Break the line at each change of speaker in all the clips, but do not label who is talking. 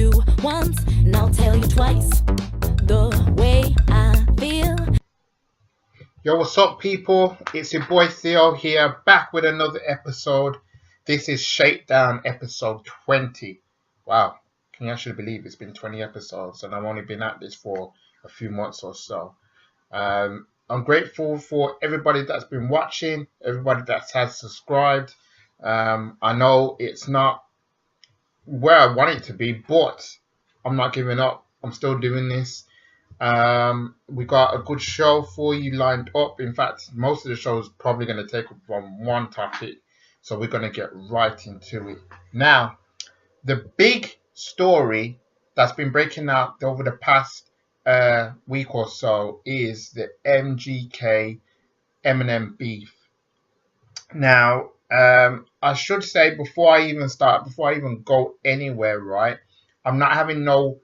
you once, and I'll tell you twice the way I feel.
Yo, what's up, people? It's your boy Theo here, back with another episode. This is Shakedown episode 20. Wow, can you actually believe it's been 20 episodes and I've only been at this for a few months or so. I'm grateful for everybody that's been watching, everybody that has subscribed. I know it's not where I want it to be, but I'm not giving up. I'm still doing this. We got a good show for you lined up. In fact, most of the show is probably going to take up from one topic, so we're going to get right into it. Now, the big story that's been breaking out over the past week or so is the MGK Eminem beef. Now, I should say before I even go anywhere, right? I'm not having no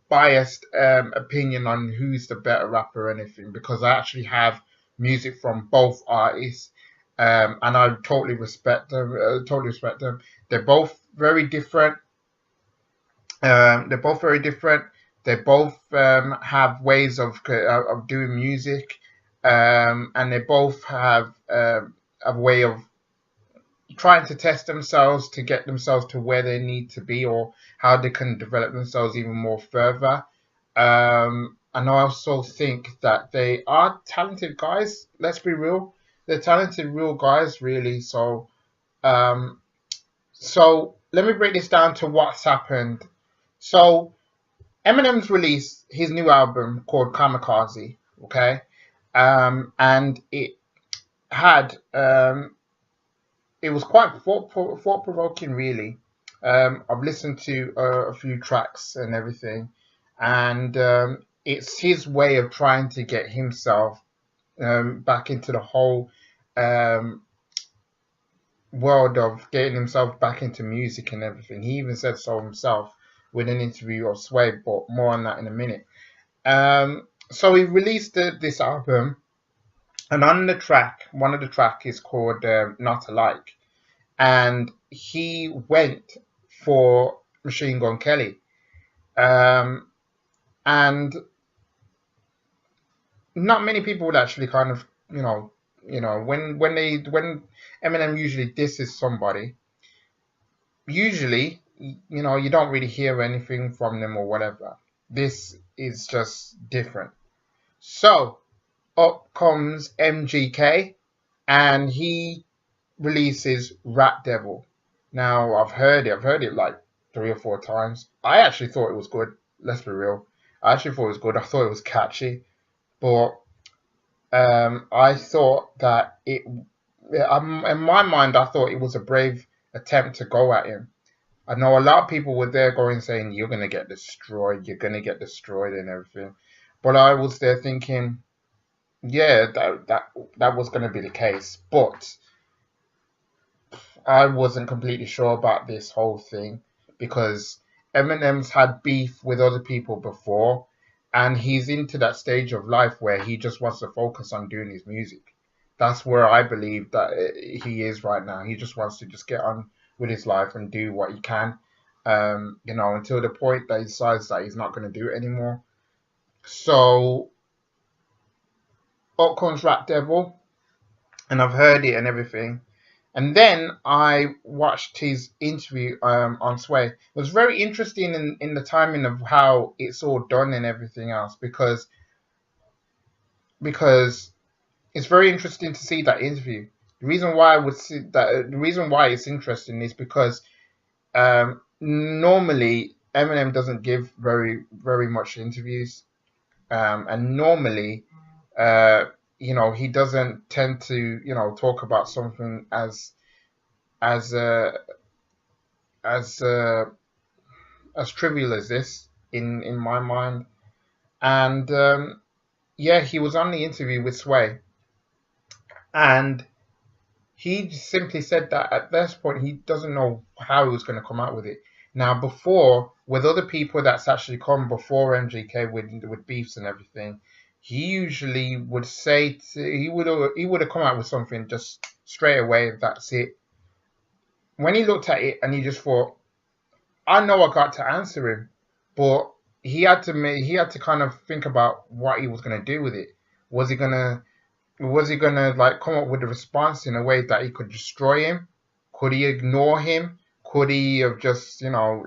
biased opinion on who's the better rapper or anything, because I actually have music from both artists, and I totally respect them. They're both very different. They're both very different. They both have ways of doing music, and they both have a way of trying to test themselves to get themselves to where they need to be, or how they can develop themselves even more further. And I also think that they are talented guys. Let's be real. They're talented, real guys, really. So let me break this down to what's happened. So Eminem's released his new album called Kamikaze, okay? And it had it was quite thought-provoking, really. I've listened to a few tracks and everything, and it's his way of trying to get himself back into the whole world of getting himself back into music and everything. He even said so himself with an interview of Sway, but more on that in a minute. So he released this album, and on the track, one of the tracks is called Not Alike. And he went for Machine Gun Kelly. And not many people would actually kind of, when Eminem usually disses somebody, usually, you don't really hear anything from them or whatever. This is just different. So up comes MGK, and he releases Rat Devil. Now, I've heard it like 3 or 4 times. I actually thought it was good. Let's be real. I actually thought it was good. I thought it was catchy, but I thought that in my mind, I thought it was a brave attempt to go at him. I know a lot of people were there going saying, "You're gonna get destroyed. You're gonna get destroyed," and everything. But I was there thinking, yeah, that was gonna be the case, but I wasn't completely sure about this whole thing, because Eminem's had beef with other people before, and he's into that stage of life where he just wants to focus on doing his music. That's where I believe that he is right now. He just wants to just get on with his life and do what he can, until the point that he decides that he's not going to do it anymore. So up comes Rat Devil, and I've heard it and everything. And then I watched his interview on Sway. It was very interesting in the timing of how it's all done and everything else, because it's very interesting to see that interview. The reason why it's interesting is because normally Eminem doesn't give very much interviews, and normally he doesn't tend to, talk about something as trivial as this in my mind. And he was on the interview with Sway, and he simply said that at this point he doesn't know how he was going to come out with it. Now, before, with other people that's actually come before MGK with beefs and everything, he usually would say he would have come out with something just straight away. That's it. When he looked at it and he just thought, I know I got to answer him. but he had to kind of think about what he was gonna do with it. Was he gonna like come up with a response in a way that he could destroy him? Could he ignore him? Could he have just, you know,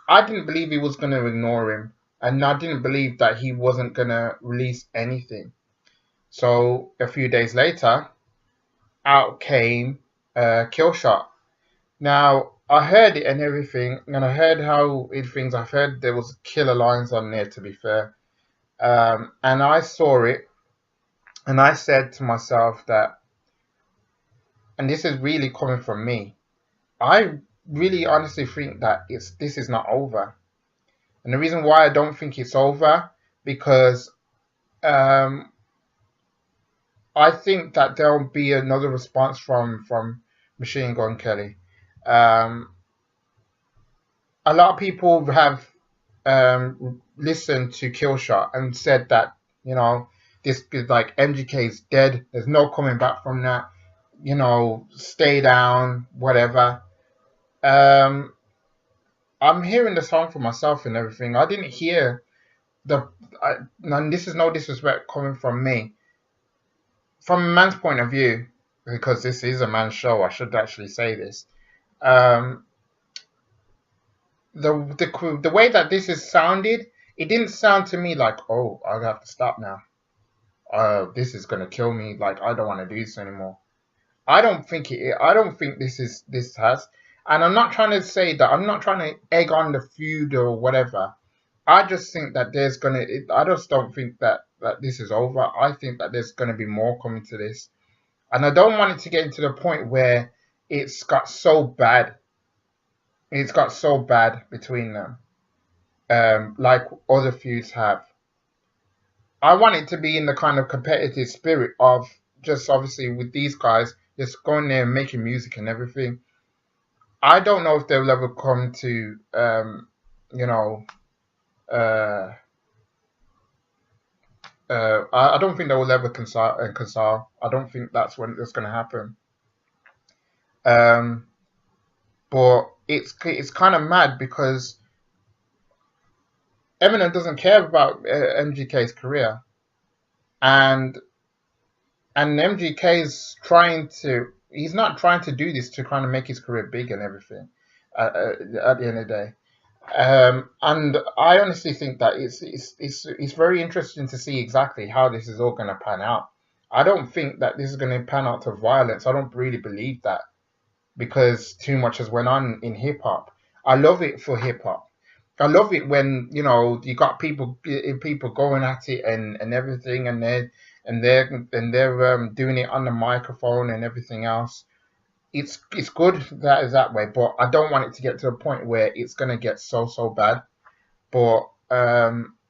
I didn't believe he was gonna ignore him, and I didn't believe that he wasn't gonna release anything. So a few days later, out came Kill Shot. Now I heard it and everything, and I heard how it things. I heard there was killer lines on there. To be fair, and I saw it, and I said to myself that, and this is really coming from me. I really honestly think that this is not over, and the reason why I don't think it's over because um, I think that there'll be another response from Machine Gun Kelly. Um, a lot of people have listened to Killshot and said that this is like MGK's dead. There's no coming back from that. Stay down, whatever. Um, I'm hearing the song for myself and everything. I didn't hear and this is no disrespect coming from me. From a man's point of view, because this is a man's show, I should actually say this. Um, the way that this is sounded, it didn't sound to me like, oh, I have to stop now. This is gonna kill me. Like I don't want to do this anymore. I don't think it. I don't think this has. And I'm not trying to say that. I'm not trying to egg on the feud or whatever. I just think that I just don't think that this is over. I think that there's gonna be more coming to this, and I don't want it to get into the point where it's got so bad. It's got so bad between them, like other feuds have. I want it to be in the kind of competitive spirit of just obviously with these guys just going there and making music and everything. I don't know if they'll ever come to, you know, uh, I don't think they will ever console. I don't think that's when it's going to happen. Um, but it's kind of mad because Eminem doesn't care about MGK's career, and MGK's trying to. He's not trying to do this to kind of make his career big and everything. At the end of the day, and I honestly think that it's very interesting to see exactly how this is all going to pan out. I don't think that this is going to pan out to violence. I don't really believe that because too much has went on in hip hop. I love it for hip hop. I love it when you got people going at it and everything, and they're doing it on the microphone and everything else. It's good that is that way, but I don't want it to get to a point where it's gonna get so bad. But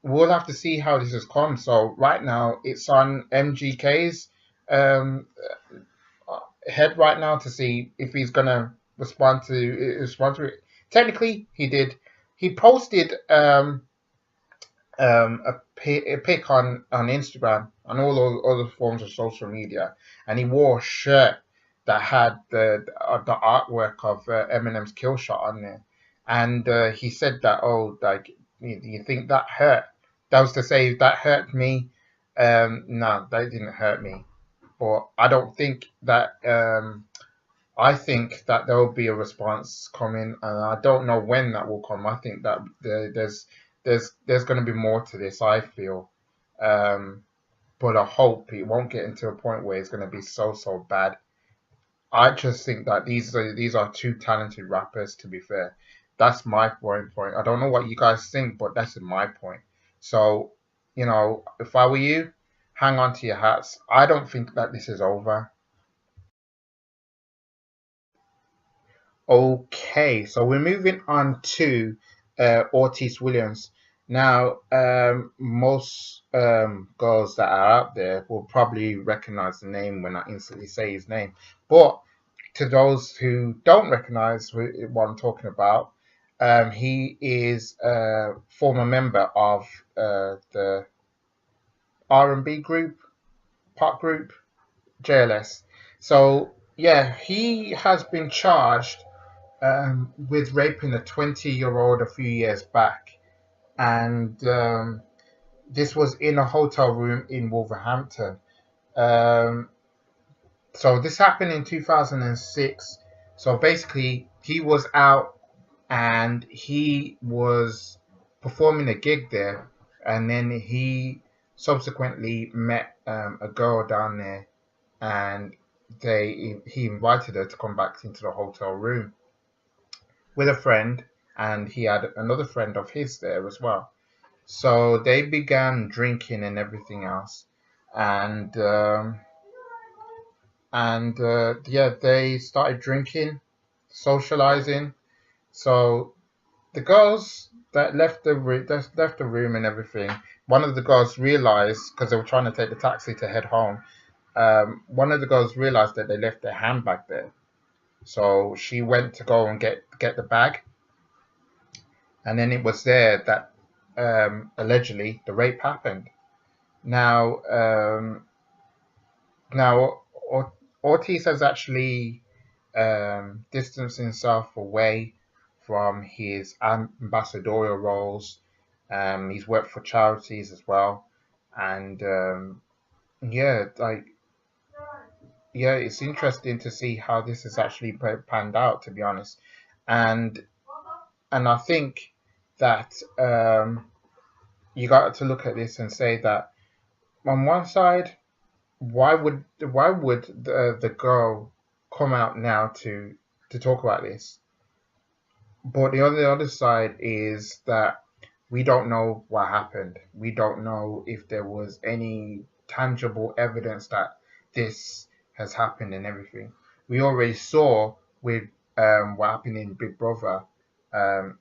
we'll have to see how this has come. So right now it's on MGK's um, head right now to see if he's gonna respond to it. Technically, he did. He posted a pic on Instagram and all those other forms of social media, and he wore a shirt that had the artwork of Eminem's Kill Shot on there, and he said that, oh, like you think that hurt? That was to say that hurt me. No, that didn't hurt me, but I don't think that. I think that there will be a response coming, and I don't know when that will come. I think that there's going to be more to this. I feel, but I hope it won't get into a point where it's going to be so bad. I just think that these are two talented rappers. To be fair, that's my point. I don't know what you guys think, but that's my point. So, if I were you, hang on to your hats. I don't think that this is over. Okay, so we're moving on to Ortise Williams. Now, most girls that are out there will probably recognize the name when I instantly say his name. But to those who don't recognize what I'm talking about, he is a former member of the R&B group, pop group, JLS. So, yeah, he has been charged with raping a 20-year-old a few years back, and this was in a hotel room in Wolverhampton. Um, so this happened in 2006. So basically, he was out and he was performing a gig there, and then he subsequently met a girl down there, and he invited her to come back into the hotel room with a friend, and he had another friend of his there as well. So they began drinking and everything else, and yeah, they started drinking, socializing. So the girls that left the room and everything. One of the girls realized, because they were trying to take the taxi to head home. One of the girls realized that they left their handbag there, so she went to go and get the bag, and then it was there that allegedly the rape happened. Now, now Ortiz has actually distanced himself away from his ambassadorial roles. He's worked for charities as well, and yeah, yeah, it's interesting to see how this has actually panned out, to be honest, and I think that you got to look at this and say that on one side, why would the girl come out now to talk about this? But the other side is that we don't know what happened. We don't know if there was any tangible evidence that this has happened and everything. We already saw with what happened in Big Brother,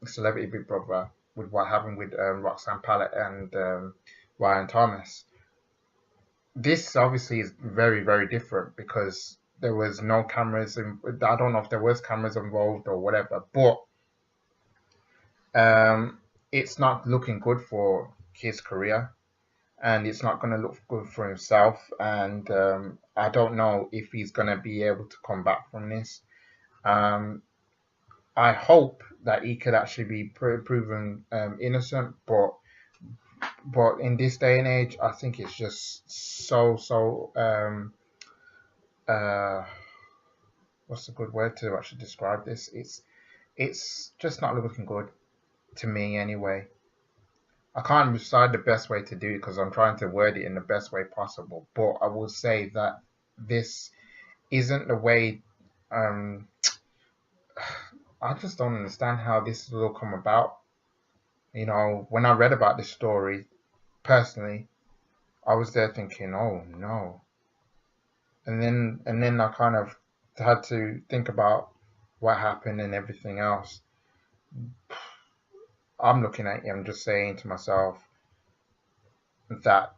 Celebrity Big Brother, with what happened with Roxanne Pallett and Ryan Thomas. This obviously is very, very different because there was no cameras. I don't know if there was cameras involved or whatever, but it's not looking good for his career, and it's not going to look good for himself. And I don't know if he's going to be able to come back from this. Um, I hope that he could actually be proven innocent, but in this day and age, I think it's just so uh, what's a good word to actually describe this? It's just not looking good to me anyway. I can't decide the best way to do it because I'm trying to word it in the best way possible. But I will say that this isn't the way. Um, I just don't understand how this will come about. When I read about this story personally, I was there thinking, "Oh no," and then I kind of had to think about what happened and everything else. I'm looking at him, just saying to myself that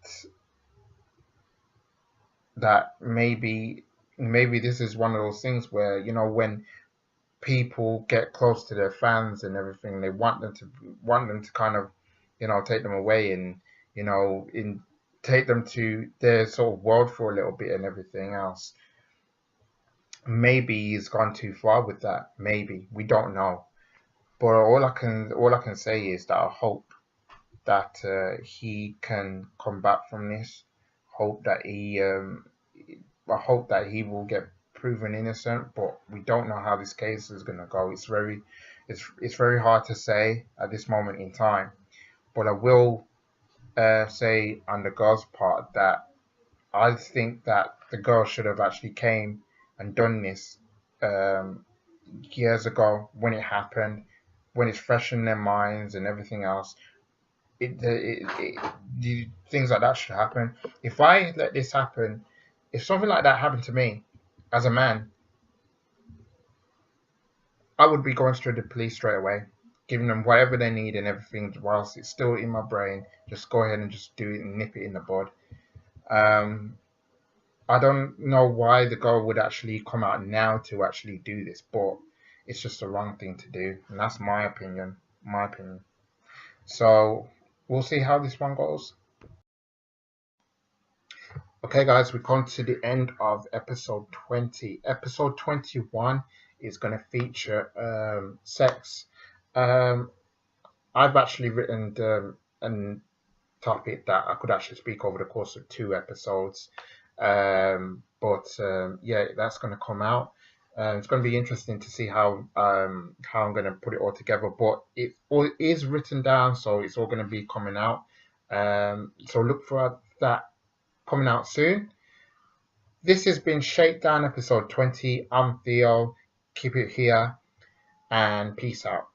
maybe this is one of those things where when people get close to their fans and everything, they want them to kind of take them away and in take them to their sort of world for a little bit and everything else. Maybe he's gone too far with that. Maybe we don't know. But all I can say is that I hope that he can come back from this. Hope that I hope that he will get proven innocent, but we don't know how this case is going to go. It's very hard to say at this moment in time. But I will say on the girl's part that I think that the girl should have actually came and done this um, years ago when it happened, when it's fresh in their minds and everything else. Things like that should happen. If I let this happen, if something like that happened to me as a man, I would be going straight to the police straight away, giving them whatever they need and everything whilst it's still in my brain. Just go ahead and just do it and nip it in the bud. Um, I don't know why the girl would actually come out now to actually do this, but it's just the wrong thing to do, and that's my opinion. My opinion. So we'll see how this one goes. Okay, guys, we come to the end of episode 20. Episode 21 is going to feature sex. I've actually written a topic that I could actually speak over the course of 2 episodes. Yeah, that's going to come out. It's going to be interesting to see how I'm going to put it all together. But it all is written down, so it's all going to be coming out. So look for that coming out soon. This has been Shakedown episode 20. I'm Theo. Keep it here and peace out.